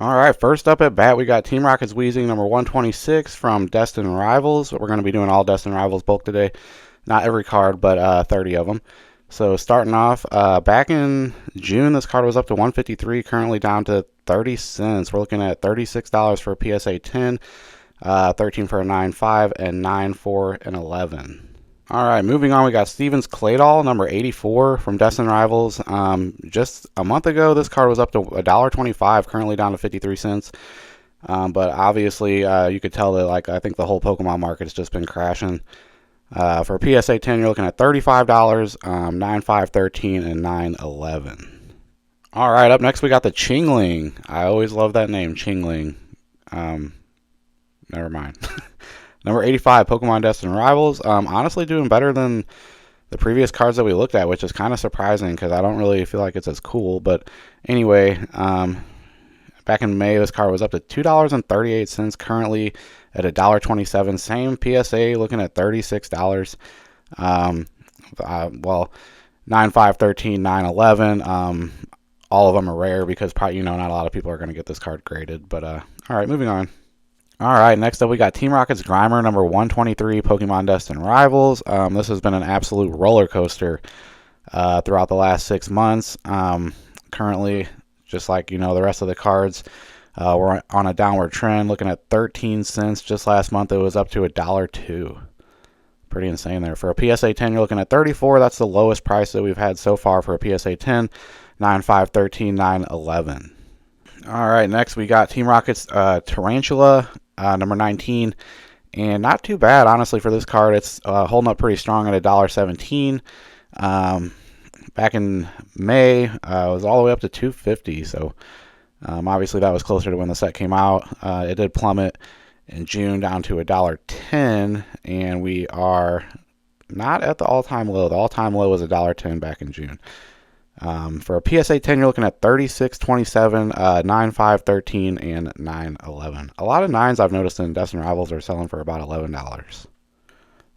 All right, first up at bat, we got Team Rocket's Wheezing number 126 from Destined Rivals. We're going to be doing all Destined Rivals bulk today. Not every card, but 30 of them. So starting off, back in June, this card was up to 153, currently down to 30 cents. We're looking at $36 for a PSA 10, 13 for a 9.5, and 9 for an 11. All right, moving on, we got Stevens Claydol, number 84 from Destined Rivals. Just a month ago, this card was up to $1.25, currently down to 53 cents. But obviously, you could tell that, I think the whole Pokemon market has just been crashing. For PSA 10, you're looking at $35, 9.5, 13, and 9.11. All right, up next, we got the Chingling. I always love that name, Chingling. Never mind. Number 85, Pokemon Destined Rivals. Honestly, doing better than the previous cards that we looked at, which is kind of surprising because I don't really feel like it's as cool. But anyway, back in May, this card was up to $2.38, currently at $1.27. Same PSA, looking at $36. Well, 9, 5, 13, 9, 11. All of them are rare because probably, not a lot of people are going to get this card graded. But all right, moving on. All right, next up we got Team Rocket's Grimer, number 123, Pokemon Destined Rivals. This has been an absolute roller coaster throughout the last 6 months. Currently, just like the rest of the cards, we're on a downward trend, looking at 13 cents. Just last month, it was up to $1.02. Pretty insane there. For a PSA 10, you're looking at 34. That's the lowest price that we've had so far for a PSA 10. 9, 5, 13, 9, 11. All right, next we got Team Rocket's Tarantula, number 19, and not too bad, honestly, for this card. It's holding up pretty strong at $1.17. Back in May, it was all the way up to $2.50, so obviously that was closer to when the set came out. It did plummet in June down to $1.10, and we are not at the all-time low. The all-time low was $1.10 back in June. For a PSA 10, you're looking at 36.27, 9, 5, 13, and 9, 11. A lot of 9s I've noticed in Destined Rivals are selling for about $11.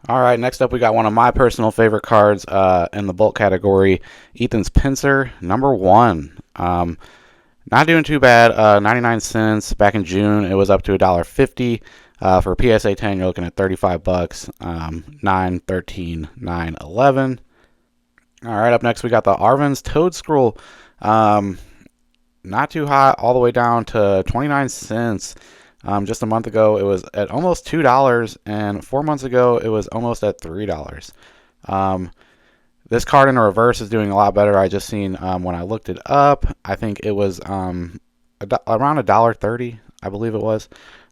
All right, next up we got one of my personal favorite cards in the bulk category, Ethan's Pinsir, number 1. Not doing too bad, 99 cents. Back in June, it was up to $1.50. For a PSA 10, you're looking at $35, 9, 13, 9, 11. All right, up next we got the Arven's Toedscruel. Not too hot, all the way down to 29 cents. Just a month ago, it was at almost $2, and 4 months ago, it was almost at $3. This card in a reverse is doing a lot better. I just seen when I looked it up, I think it was around $1.30, I believe it was.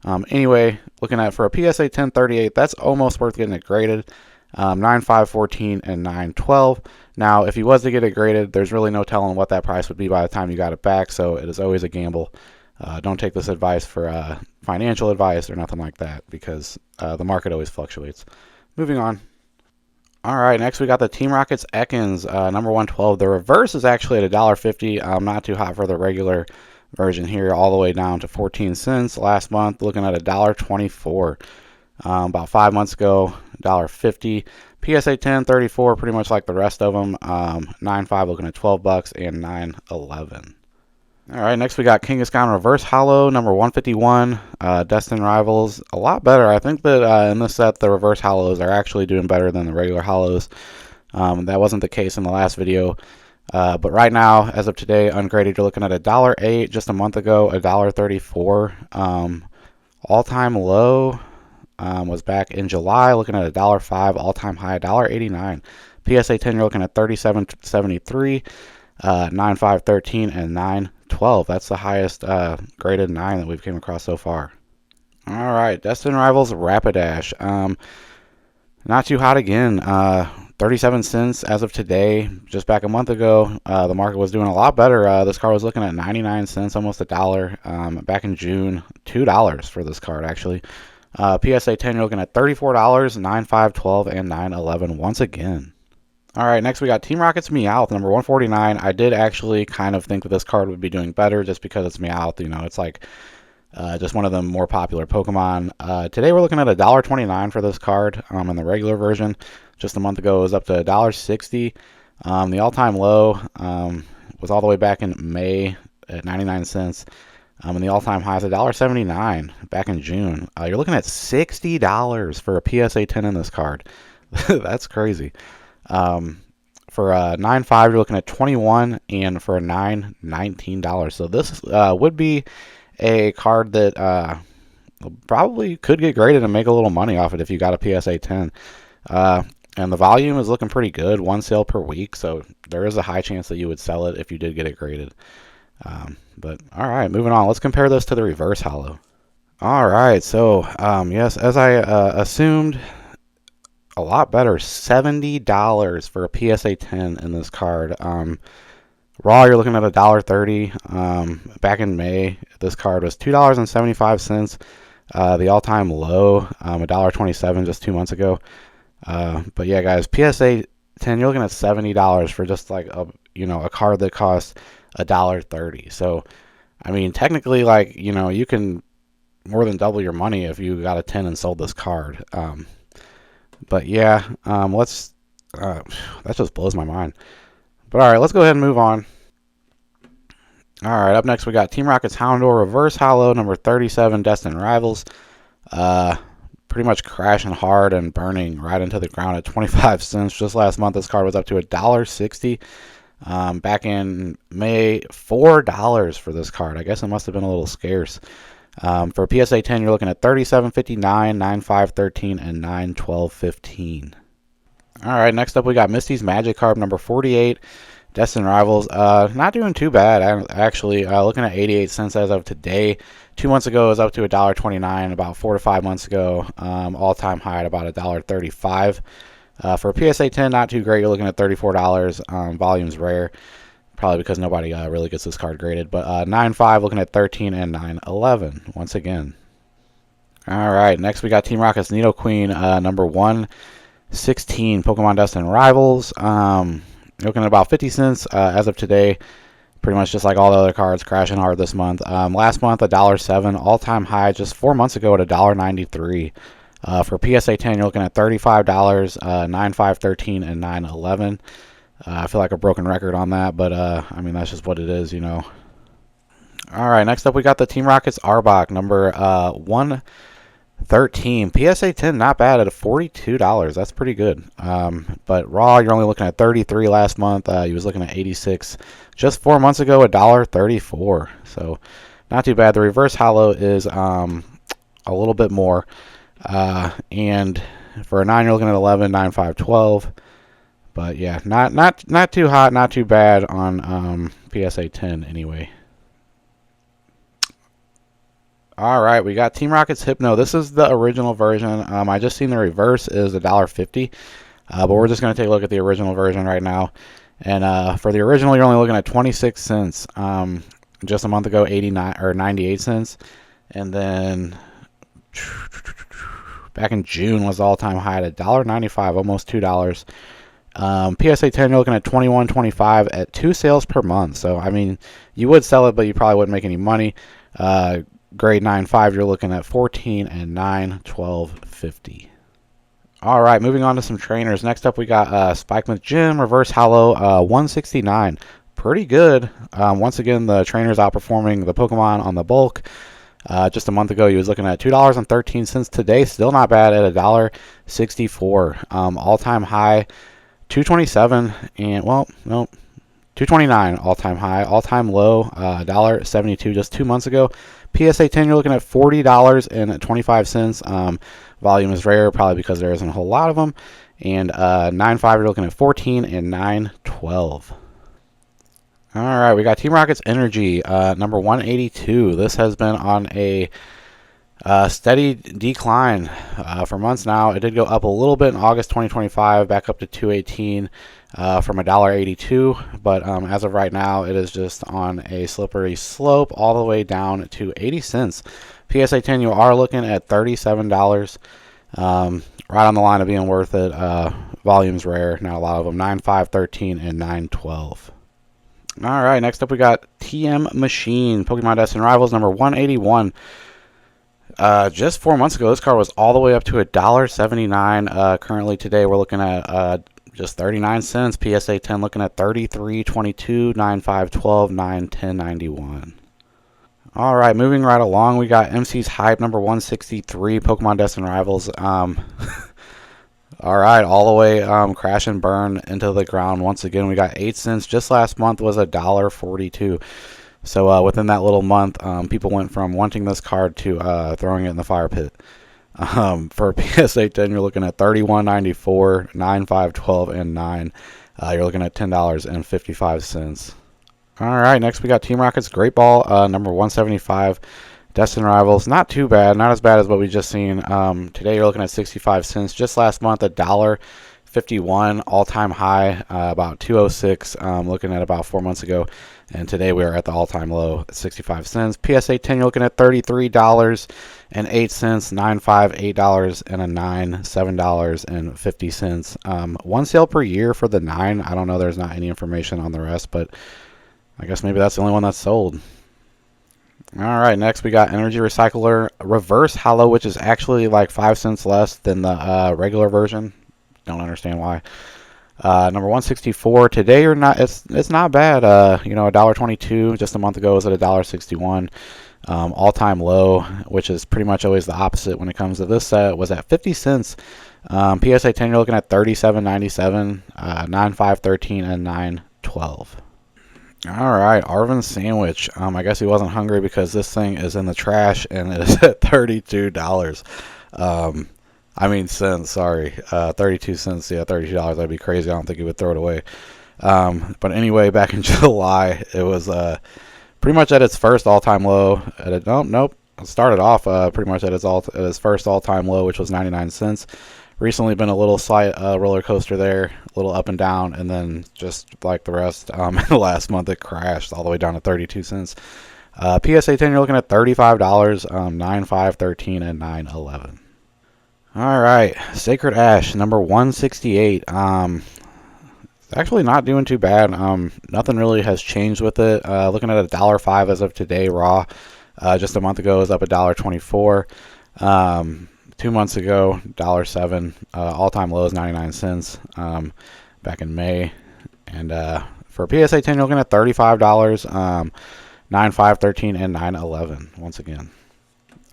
Anyway, looking at for a PSA 1038, that's almost worth getting it graded. 9, 5, 14, and 9, 12. Now, if he was to get it graded, there's really no telling what that price would be by the time you got it back, so it is always a gamble. Don't take this advice for financial advice or nothing like that, because the market always fluctuates. Moving on. All right, next we got the Team Rocket's Ekans, number 112. The reverse is actually at $1.50. Not too hot for the regular version here, all the way down to 14 cents. Last month, looking at $1.24. About 5 months ago, $1.50. PSA 10, 34, pretty much like the rest of them. 9.5 looking at $12, and 9.11. All right, next we got Kangaskhan Reverse Hollow, number 151, Destined Rivals. A lot better. I think that in this set, the Reverse Hollows are actually doing better than the regular Hollows. That wasn't the case in the last video. But right now, as of today, ungraded, you're looking at $1.08. Just a month ago, $1.34. All-time low was back in July, looking at $1.05. All-time high, $1.89. PSA 10, you're looking at 37.73, 9, 5, 13, and 9, 12. That's the highest graded 9 that we've came across so far. All right, Destined Rivals Rapidash. Not too hot again. 37 cents as of today. Just back a month ago, the market was doing a lot better. This card was looking at 99 cents, almost $1. Back in June, $2 for this card, actually. PSA 10, you're looking at $34, 9, 5, 12, and 9, 11 once again. All right, next we got Team Rocket's Meowth, number 149. I did actually kind of think that this card would be doing better just because it's Meowth. It's like just one of the more popular Pokemon. Today we're looking at $1.29 for this card in the regular version. Just a month ago, it was up to $1.60. The all-time low was all the way back in May at 99 cents. And the all-time high is $1.79 back in June. You're looking at $60 for a PSA 10 in this card. That's crazy. For a 9.5, you're looking at 21, and for a 9, $19. So this would be a card that probably could get graded and make a little money off it if you got a PSA 10. And the volume is looking pretty good, one sale per week, so there is a high chance that you would sell it if you did get it graded. But all right, moving on. Let's compare this to the reverse holo. All right, so yes, as I assumed, a lot better. $70 for a PSA 10 in this card. Raw, you're looking at $1.30. Back in May, this card was $2.75. The all-time low, $1.27 just 2 months ago. But yeah, guys, PSA 10, you're looking at $70 for just like a card that costs $1.30. So, I mean, technically, like, you can more than double your money if you got a 10 and sold this card. But yeah, that just blows my mind. But all right, let's go ahead and move on. All right, up next we got Team Rocket's Houndour Reverse Holo number 37, Destined Rivals. Pretty much crashing hard and burning right into the ground at 25 cents. Just last month, this card was up to $1.60. Back in May, $4 for this card. I guess it must have been a little scarce. For PSA 10, you're looking at $37.59, $95.13, and $912.15. All right, next up we got Misty's Magic Card number 48, Destined Rivals. Not doing too bad, actually. Looking at 88 cents as of today. 2 months ago, it was up to $1.29. About 4 to 5 months ago, all-time high at about $1.35. For a PSA 10, not too great. You're looking at $34. Volume's rare, probably because nobody really gets this card graded. But 9.5, looking at 13, and 9.11 once again. All right, next we got Team Rocket's Nido Queen number 116, Pokemon Destined Rivals. Looking at about 50 cents as of today. Pretty much just like all the other cards, crashing hard this month. Last month, $1.07, all-time high just 4 months ago at $1.93. For PSA 10, you're looking at $35, $9.5, 13, and $9.11. I feel like a broken record on that, but I mean, that's just what it is, All right, next up we got the Team Rocket's Arbok number 113. PSA 10, not bad at $42. That's pretty good. But Raw, you're only looking at 33 last month. He was looking at 86 just 4 months ago, $1.34. So not too bad. The reverse holo is a little bit more. And for a 9, you're looking at 11, 9, 5, 12. But yeah, not too hot, not too bad on PSA 10 anyway. All right, we got Team Rocket's Hypno. This is the original version. I just seen the reverse is $1.50, but we're just going to take a look at the original version right now. And for the original, you're only looking at 26 cents. Just a month ago, 89 or 98 cents, and then back in June was the all-time high at $1.95, almost $2. PSA 10, you're looking at 21.25 at 2 sales per month. So I mean, you would sell it, but you probably wouldn't make any money. Grade 9.5, you're looking at 14 and 912.50. All right, moving on to some trainers. Next up, we got Spikeman's Gym Reverse Holo 169. Pretty good. Once again, the trainers outperforming the Pokemon on the bulk. Just a month ago, he was looking at $2.13. Today, still not bad at $1.64. All-time high, $2.27, and well, no, $2.29 all-time high. All-time low, $1.72 just 2 months ago. PSA 10, you're looking at $40.25. Volume is rare, probably because there isn't a whole lot of them. And 9.5, you're looking at 14 and 9.12. All right, we got Team Rocket's Energy, number 182. This has been on a steady decline for months now. It did go up a little bit in August 2025, back up to 218 from $1.82. But as of right now, it is just on a slippery slope all the way down to 80 cents. PSA 10, you are looking at $37. Right on the line of being worth it. Volume's rare, not a lot of them. 9.5, 13, and 9.12. All right, next up we got TM Machine, Pokemon Destined Rivals, number 181. Just 4 months ago, this card was all the way up to $1.79. Currently today, we're looking at just 39 cents. PSA 10 looking at 33.22, 9.5, 12, 9, 10, 91. All right, moving right along, we got MC's Hype number 163, Pokemon Destined Rivals. All right, all the way crash and burn into the ground once again. We got 8 cents. Just last month was $1.42. So within that little month, people went from wanting this card to throwing it in the fire pit. For a PSA 10, you're looking at $31.94, 9, 5, 12, and 9. You're looking at $10.55. All right, next we got Team Rocket's Great Ball, number 175. Destined Rivals, not too bad, not as bad as what we just seen. Today you're looking at 65 cents. Just last month, $1.51, all-time high, about 206. Looking at about 4 months ago, and today we are at the all-time low at 65 cents. PSA 10, you're looking at $33.08, 9.5, $8, and a 9, $7.50. One sale per year for the 9. I don't know. There's not any information on the rest, but I guess maybe that's the only one that's sold. All right, next we got Energy Recycler Reverse Hollow, which is actually like 5 cents less than the regular version. Don't understand why. Number 164 today, or not? It's not bad. $1.22. Just a month ago was at $1.61. All-time low, which is pretty much always the opposite when it comes to this set, was at 50 cents. PSA 10, you're looking at $37.97, 9.5, 13, and 9.12. All right, Arvin Sandwich. I guess he wasn't hungry because this thing is in the trash and it is at $32. Cents. Sorry, 32 cents. Yeah, $32. That'd be crazy. I don't think he would throw it away. But anyway, back in July, it was pretty much at its first all-time low. Nope. It started off pretty much at its first all-time low, which was 99 cents. Recently been a little slight roller coaster there, a little up and down, and then just like the rest, in the last month it crashed all the way down to 32 cents. PSA 10, you're looking at $35, 9, 5, 13, and 9, 11. All right, Sacred Ash, number 168. Actually not doing too bad. Nothing really has changed with it. Looking at $1.05 as of today, raw. Just a month ago, it was up $1.24. 2 months ago, $1.07. All-time low is 99 cents back in May. And for PSA 10, you're looking at $35, 9, 5, 13, and 9, 11 once again.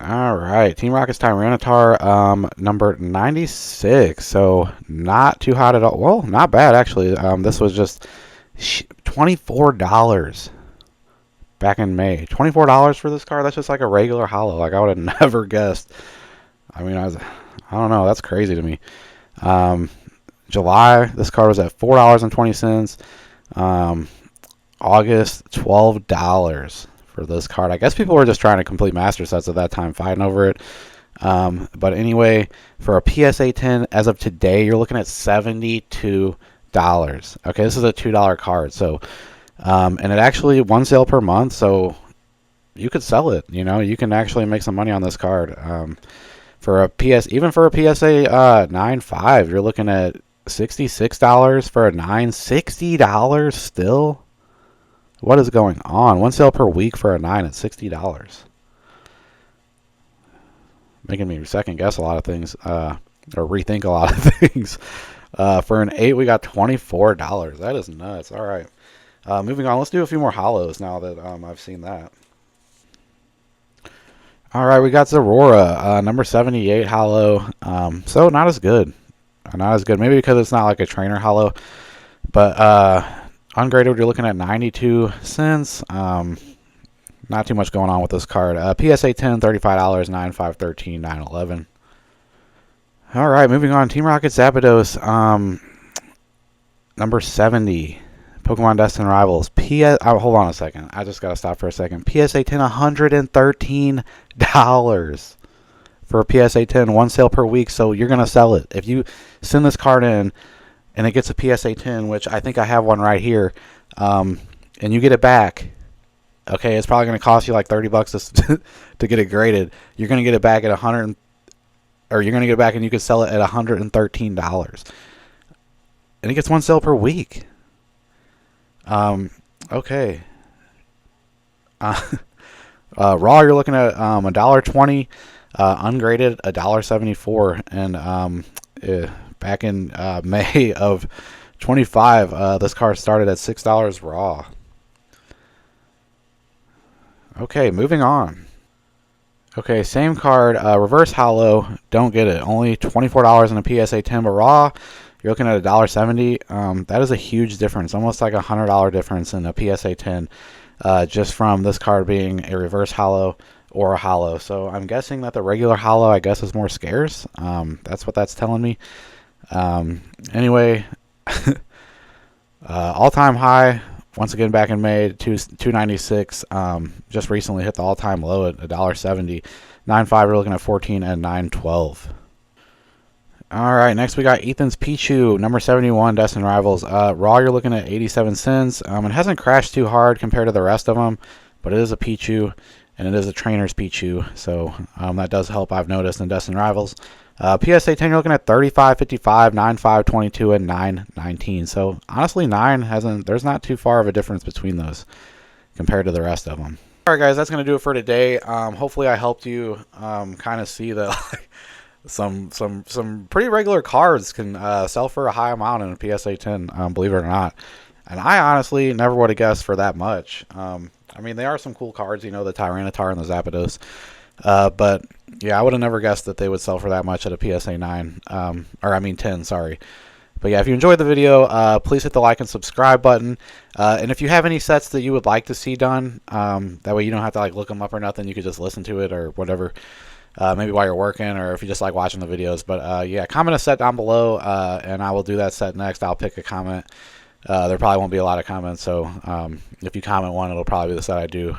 All right, Team Rocket's Tyranitar, number 96. So not too hot at all. Well, not bad, actually. This was just $24 back in May. $24 for this card? That's just like a regular holo. Like, I would have never guessed. I don't know. That's crazy to me. July, this card was at $4.20. August, $12 for this card. I guess people were just trying to complete master sets at that time, fighting over it. But anyway, for a PSA 10, as of today, you're looking at $72. Okay, this is a $2 card. So, and it actually one sale per month, so you could sell it. You can actually make some money on this card. Even for a PSA 9.5, you're looking at $66 for a 9. $60 still? What is going on? One sale per week for a 9 at $60. Making me second guess a lot of things, or rethink a lot of things. For an 8, we got $24. That is nuts. All right. Moving on. Let's do a few more holos now that I've seen that. All right, we got Zorora, number 78 holo. So not as good. Not as good. Maybe because it's not like a trainer holo. But ungraded, you're looking at 92 cents. Not too much going on with this card. PSA 10, $35, 9, 5, 13, 9, 11. All right, moving on. Team Rocket Zapdos, number 70. Pokemon Destined Rivals. Hold on a second. I just got to stop for a second. PSA 10, $113 for a PSA 10. One sale per week, so you're going to sell it. If you send this card in and it gets a PSA 10, which I think I have one right here, and you get it back, okay, it's probably going to cost you like $30 to get it graded. You're going to get it back at you're going to get it back and you can sell it at $113. And it gets one sale per week. Okay. Raw, you're looking at $1.20. Ungraded, $1.74. And back in May of 25, this card started at $6 raw. Okay, moving on. Okay, same card, reverse hollow. Don't get it. Only $24 in a PSA 10, but raw, you're looking at $1.70. That is a huge difference, almost like $100 difference in a PSA 10, just from this card being a reverse hollow or a hollow. So I'm guessing that the regular hollow, I guess, is more scarce. That's what that's telling me. Anyway, all-time high. Once again, back in May, 296. Just recently hit the all-time low at $1.70. 9.5, we're looking at 14 and 9.12. All right, next we got Ethan's Pichu, number 71, Destined Rivals. Raw, you're looking at 87 cents. It hasn't crashed too hard compared to the rest of them, but it is a Pichu, and it is a trainer's Pichu, so that does help, I've noticed, in Destined Rivals. PSA 10, you're looking at 35.55, 9.522, and 9.19. So honestly, there's not too far of a difference between those compared to the rest of them. All right, guys, that's going to do it for today. Hopefully I helped you kind of see that some pretty regular cards can sell for a high amount in a PSA 10, believe it or not. And I honestly never would have guessed for that much. I mean, they are some cool cards, the Tyranitar and the Zapdos. But yeah, I would have never guessed that they would sell for that much at a PSA 9, 10, sorry. But yeah, if you enjoyed the video, please hit the like and subscribe button. And if you have any sets that you would like to see done, that way you don't have to look them up or nothing. You could just listen to it or whatever, maybe while you're working, or if you just like watching the videos. But yeah, comment a set down below, and I will do that set next. I'll pick a comment. There probably won't be a lot of comments, so if you comment one, it'll probably be the set I do.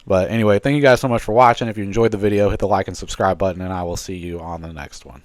But anyway, thank you guys so much for watching. If you enjoyed the video, hit the like and subscribe button, and I will see you on the next one.